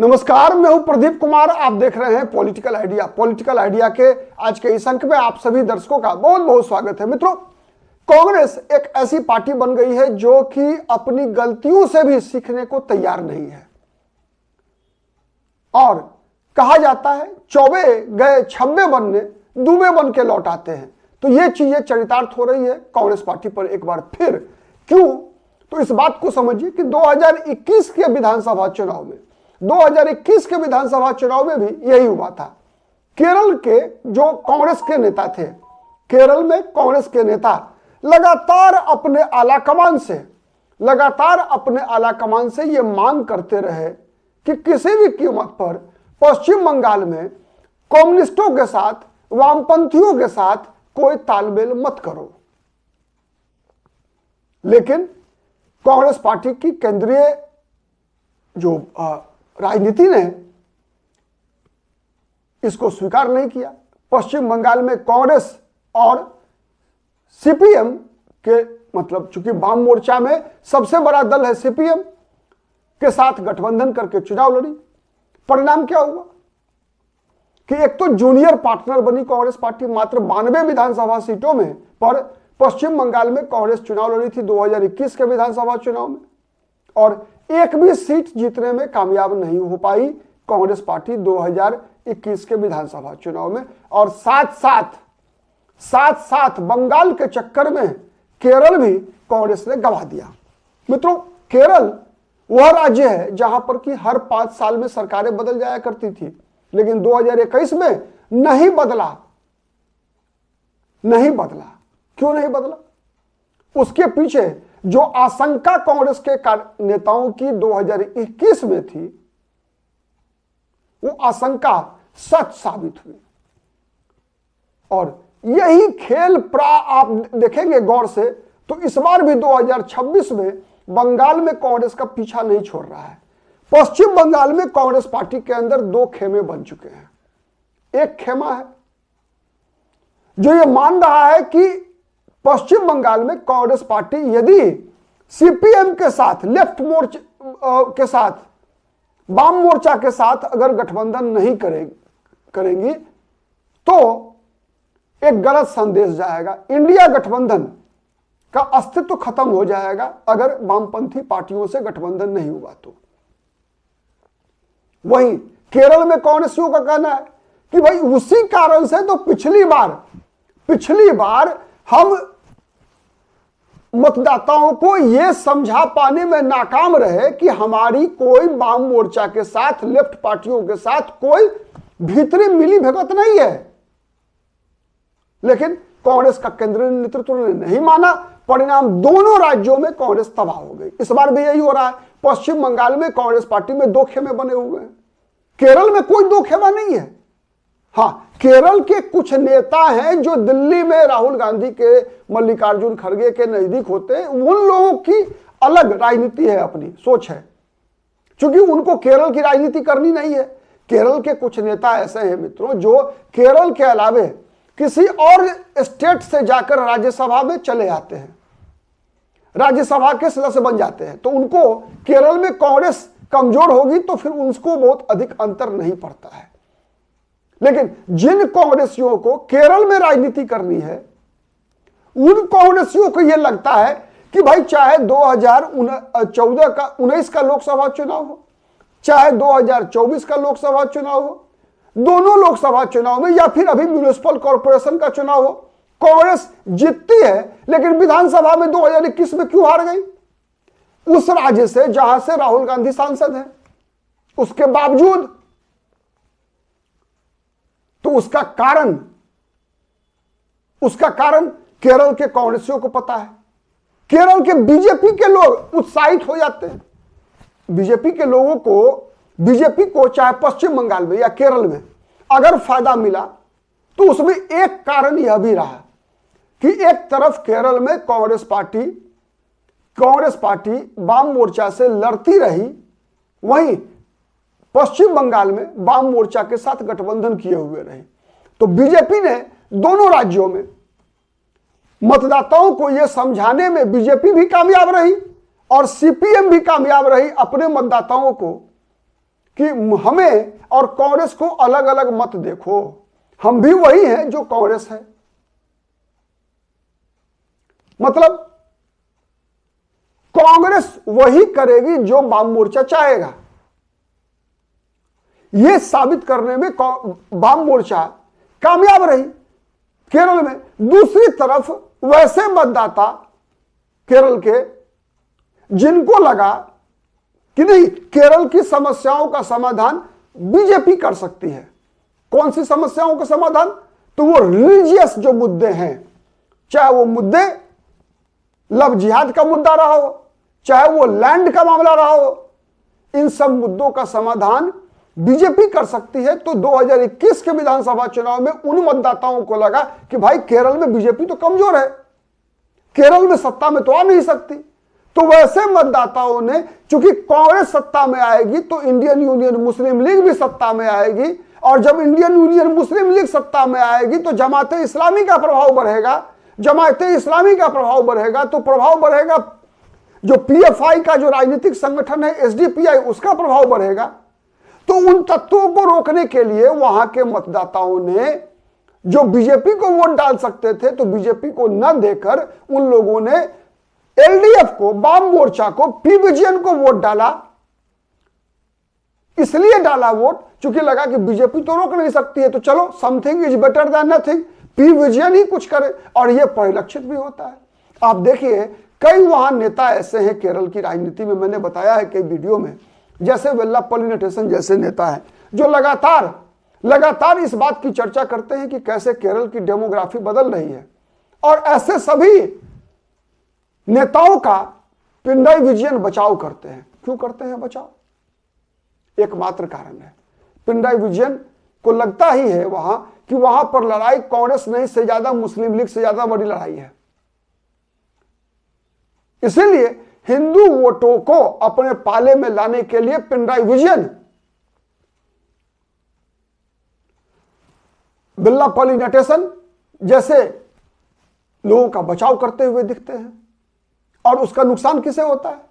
नमस्कार, मैं हूं प्रदीप कुमार। आप देख रहे हैं पॉलिटिकल आइडिया। पॉलिटिकल आइडिया के आज के इस अंक में आप सभी दर्शकों का बहुत बहुत स्वागत है। मित्रों, कांग्रेस एक ऐसी पार्टी बन गई है जो कि अपनी गलतियों से भी सीखने को तैयार नहीं है और कहा जाता है चौबे गए छब्बे बनने दूबे बन के लौट आते हैं। तो ये चीजें चरितार्थ हो रही है कांग्रेस पार्टी पर एक बार फिर। क्यों? तो इस बात को समझिए कि 2021 के विधानसभा चुनाव में 2021 के विधानसभा चुनाव में भी यही हुआ था। केरल के जो कांग्रेस के नेता थे, केरल में कांग्रेस के नेता लगातार अपने आलाकमान से ये मांग करते रहे कि किसी भी कीमत पर पश्चिम बंगाल में कम्युनिस्टों के साथ, वामपंथियों के साथ कोई तालमेल मत करो। लेकिन कांग्रेस पार्टी की केंद्रीय जो राजनीति ने इसको स्वीकार नहीं किया। पश्चिम बंगाल में कांग्रेस और सीपीएम के मतलब चूंकि वाम मोर्चा में सबसे बड़ा दल है सीपीएम के साथ गठबंधन करके चुनाव लड़ी। परिणाम क्या हुआ कि एक तो जूनियर पार्टनर बनी कांग्रेस पार्टी मात्र 92 विधानसभा सीटों में, पर पश्चिम बंगाल में कांग्रेस चुनाव लड़ी थी 2021 के विधानसभा चुनाव में और एक भी सीट जीतने में कामयाब नहीं हो पाई कांग्रेस पार्टी 2021 के विधानसभा चुनाव में। और साथ साथ बंगाल के चक्कर में केरल भी कांग्रेस ने गंवा दिया। मित्रों, केरल वह राज्य है जहां पर कि हर 5 साल में सरकारें बदल जाया करती थी, लेकिन 2021 में नहीं बदला। क्यों नहीं बदला? उसके पीछे जो आशंका कांग्रेस के नेताओं की 2021 में थी, वो आशंका सच साबित हुई। और यही खेल आप देखेंगे गौर से तो इस बार भी 2026 में बंगाल में कांग्रेस का पीछा नहीं छोड़ रहा है। पश्चिम बंगाल में कांग्रेस पार्टी के अंदर 2 खेमे बन चुके हैं। एक खेमा है जो ये मान रहा है कि पश्चिम बंगाल में कांग्रेस पार्टी यदि सीपीएम के साथ, लेफ्ट मोर्चा के साथ, वाम मोर्चा के साथ अगर गठबंधन नहीं करेंगी तो एक गलत संदेश जाएगा। इंडिया गठबंधन का अस्तित्व खत्म हो जाएगा अगर वामपंथी पार्टियों से गठबंधन नहीं हुआ तो। वहीं केरल में कांग्रेसियों का कहना है कि भाई उसी कारण से तो पिछली बार हम मतदाताओं को यह समझा पाने में नाकाम रहे कि हमारी कोई वाम मोर्चा के साथ, लेफ्ट पार्टियों के साथ कोई भीतरी मिली भगत नहीं है। लेकिन कांग्रेस का केंद्रीय नेतृत्व ने नहीं माना। परिणाम दोनों राज्यों में कांग्रेस तबाह हो गई। इस बार भी यही हो रहा है। पश्चिम बंगाल में कांग्रेस पार्टी में 2 खेमे बने हुए हैं, केरल में कोई 2 खेमा नहीं है। हाँ, केरल के कुछ नेता हैं जो दिल्ली में राहुल गांधी के, मल्लिकार्जुन खड़गे के नजदीक होते हैं। उन लोगों की अलग राजनीति है, अपनी सोच है, क्योंकि उनको केरल की राजनीति करनी नहीं है। केरल के कुछ नेता ऐसे हैं मित्रों जो केरल के अलावे किसी और स्टेट से जाकर राज्यसभा में चले आते हैं, राज्यसभा के सदस्य बन जाते हैं। तो उनको केरल में कांग्रेस कमजोर होगी तो फिर उनको बहुत अधिक अंतर नहीं पड़ता है। लेकिन जिन कांग्रेसियों को केरल में राजनीति करनी है, उन कांग्रेसियों को यह लगता है कि भाई चाहे 2019 का लोकसभा चुनाव हो, चाहे 2024 का लोकसभा चुनाव हो, दोनों लोकसभा चुनाव में या फिर अभी म्युनिसिपल कॉर्पोरेशन का चुनाव हो, कांग्रेस जीतती है। लेकिन विधानसभा में 2021 में क्यों हार गई? उस राज्य से जहां से राहुल गांधी सांसद है, उसके बावजूद। तो उसका कारण केरल के कांग्रेसियों को पता है। केरल के बीजेपी के लोग उत्साहित हो जाते हैं। बीजेपी को चाहे पश्चिम बंगाल में या केरल में अगर फायदा मिला तो उसमें एक कारण यह भी रहा कि एक तरफ केरल में कांग्रेस पार्टी वाम मोर्चा से लड़ती रही, वहीं पश्चिम बंगाल में वाम मोर्चा के साथ गठबंधन किए हुए रहे। तो बीजेपी ने दोनों राज्यों में मतदाताओं को यह समझाने में बीजेपी भी कामयाब रही और सीपीएम भी कामयाब रही अपने मतदाताओं को कि हमें और कांग्रेस को अलग अलग मत देखो, हम भी वही हैं जो कांग्रेस है। मतलब कांग्रेस वही करेगी जो वाम मोर्चा चाहेगा। यह साबित करने में वाम मोर्चा कामयाब रही केरल में। दूसरी तरफ वैसे मतदाता केरल के जिनको लगा कि नहीं, केरल की समस्याओं का समाधान बीजेपी कर सकती है। कौन सी समस्याओं का समाधान? तो वो रिलीजियस जो मुद्दे हैं, चाहे वो मुद्दे लव जिहाद का मुद्दा रहा हो, चाहे वो लैंड का मामला रहा हो, इन सब मुद्दों का समाधान बीजेपी कर सकती है। तो 2021 के विधानसभा चुनाव में उन मतदाताओं को लगा कि भाई केरल में बीजेपी तो कमजोर है, केरल में सत्ता में तो आ नहीं सकती। तो वैसे मतदाताओं ने, चूंकि कांग्रेस सत्ता में आएगी तो इंडियन यूनियन मुस्लिम लीग भी सत्ता में आएगी, और जब इंडियन यूनियन मुस्लिम लीग सत्ता में आएगी तो जमाते इस्लामी का प्रभाव बढ़ेगा। जमाते इस्लामी का प्रभाव बढ़ेगा तो प्रभाव बढ़ेगा, जो पीएफआई का जो राजनीतिक संगठन है एसडीपीआई, उसका प्रभाव बढ़ेगा। तो उन तत्वों को रोकने के लिए वहां के मतदाताओं ने, जो बीजेपी को वोट डाल सकते थे, तो बीजेपी को न देकर उन लोगों ने एलडीएफ को, वाम मोर्चा को, पी विजयन को वोट डाला। इसलिए डाला वोट क्योंकि लगा कि बीजेपी तो रोक नहीं सकती है, तो चलो something is better than nothing, P Vijayan ही कुछ करे। और यह परिलक्षित भी होता है। आप देखिए कई वहां नेता ऐसे हैं केरल की राजनीति में, मैंने बताया है कई वीडियो में, जैसे वेल्लापल्ली नटेशन जैसे नेता हैं जो लगातार इस बात की चर्चा करते हैं कि कैसे केरल की डेमोग्राफी बदल रही है। और ऐसे सभी नेताओं का पिनराई विजयन बचाव करते हैं। क्यों करते हैं बचाव? एकमात्र कारण है, पिनराई विजयन को लगता ही है वहां कि वहां पर लड़ाई कांग्रेस नहीं से ज्यादा मुस्लिम लीग से ज्यादा बड़ी लड़ाई है। इसीलिए हिंदू वोटों को अपने पाले में लाने के लिए पिनराई विजयन वेल्लापल्ली नटेशन जैसे लोगों का बचाव करते हुए दिखते हैं। और उसका नुकसान किसे होता है?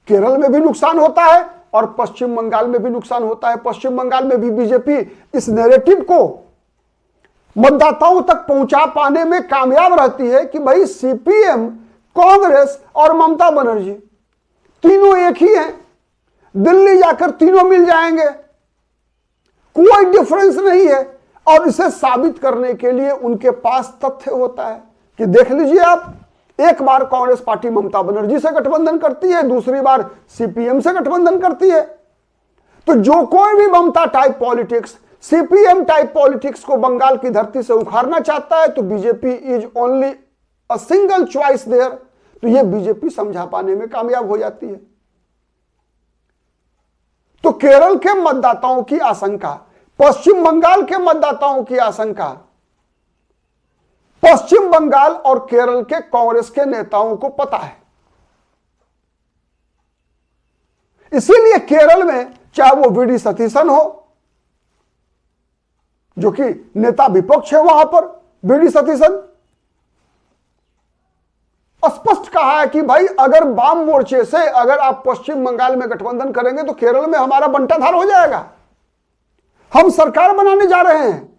केरल में भी नुकसान होता है और पश्चिम बंगाल में भी नुकसान होता है। पश्चिम बंगाल में भी बीजेपी इस नैरेटिव को मतदाताओं तक पहुंचा पाने में कामयाब रहती है कि भाई सीपीएम, कांग्रेस और ममता बनर्जी तीनों एक ही हैं, दिल्ली जाकर तीनों मिल जाएंगे, कोई डिफरेंस नहीं है। और इसे साबित करने के लिए उनके पास तथ्य होता है कि देख लीजिए आप, एक बार कांग्रेस पार्टी ममता बनर्जी से गठबंधन करती है, दूसरी बार सीपीएम से गठबंधन करती है। तो जो कोई भी Mamata type politics, CPM type politics को बंगाल की धरती से उखाड़ना चाहता है तो BJP is only a single choice there. तो यह बीजेपी समझा पाने में कामयाब हो जाती है। तो केरल के मतदाताओं की आशंका, पश्चिम बंगाल के मतदाताओं की आशंका, पश्चिम बंगाल और केरल के कांग्रेस के नेताओं को पता है। इसीलिए केरल में चाहे वो वीडी सतीशन हो, जो कि नेता विपक्ष है वहां पर, वीडी सतीशन स्पष्ट कहा है कि भाई अगर वाम मोर्चे से अगर आप पश्चिम बंगाल में गठबंधन करेंगे तो केरल में हमारा बंटाधार हो जाएगा, हम सरकार बनाने जा रहे हैं।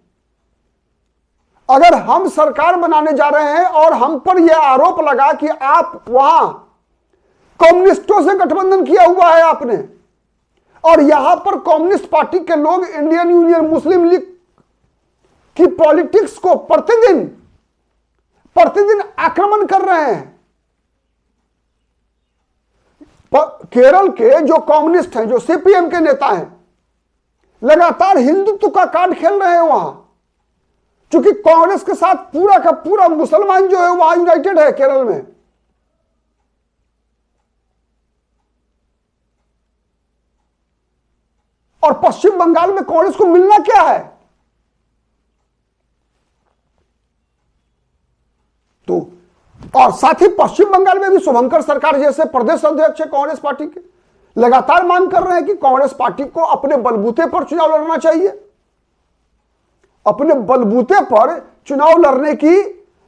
अगर हम सरकार बनाने जा रहे हैं और हम पर यह आरोप लगा कि आप वहां कम्युनिस्टों से गठबंधन किया हुआ है आपने, और यहां पर कम्युनिस्ट पार्टी के लोग इंडियन यूनियन मुस्लिम लीग की पॉलिटिक्स को प्रतिदिन आक्रमण कर रहे हैं। केरल के जो कम्युनिस्ट हैं, जो सीपीएम के नेता हैं, लगातार हिंदुत्व का कार्ड खेल रहे हैं वहां, क्योंकि कांग्रेस के साथ पूरा का पूरा मुसलमान जो है वहां यूनाइटेड है केरल में। और पश्चिम बंगाल में कांग्रेस को मिलना क्या है? तो और साथ ही पश्चिम बंगाल में भी शुभंकर सरकार जैसे प्रदेश अध्यक्ष है कांग्रेस पार्टी के, लगातार मांग कर रहे हैं कि कांग्रेस पार्टी को अपने बलबूते पर चुनाव लड़ना चाहिए। अपने बलबूते पर चुनाव लड़ने की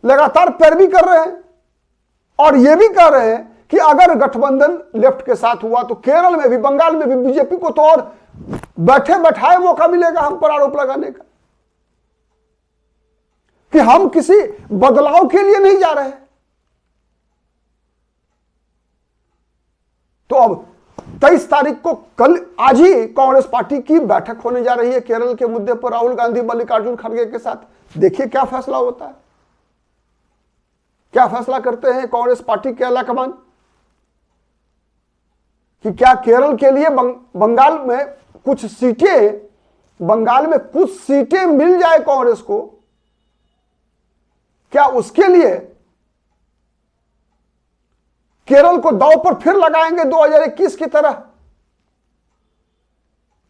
लगातार पैरवी कर रहे हैं और यह भी कह रहे हैं कि अगर गठबंधन लेफ्ट के साथ हुआ तो केरल में भी, बंगाल में भी बीजेपी को तो और बैठे बैठाए मौका मिलेगा हम पर आरोप लगाने का कि हम किसी बदलाव के लिए नहीं जा रहे। तो अब 23 तारीख को, कल, आज ही कांग्रेस पार्टी की बैठक होने जा रही है केरल के मुद्दे पर राहुल गांधी मल्लिकार्जुन खड़गे के साथ। देखिए क्या फैसला होता है, क्या फैसला करते हैं कांग्रेस पार्टी के आला कमान कि क्या केरल के लिए बंगाल में कुछ सीटें मिल जाए कांग्रेस को, क्या उसके लिए केरल को दांव पर फिर लगाएंगे 2021 की तरह।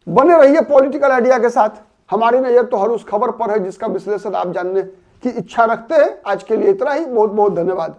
बने रहिए पॉलिटिकल आइडिया के साथ। हमारी नजर तो हर उस खबर पर है जिसका विश्लेषण आप जानने की इच्छा रखते हैं। आज के लिए इतना ही, बहुत बहुत धन्यवाद।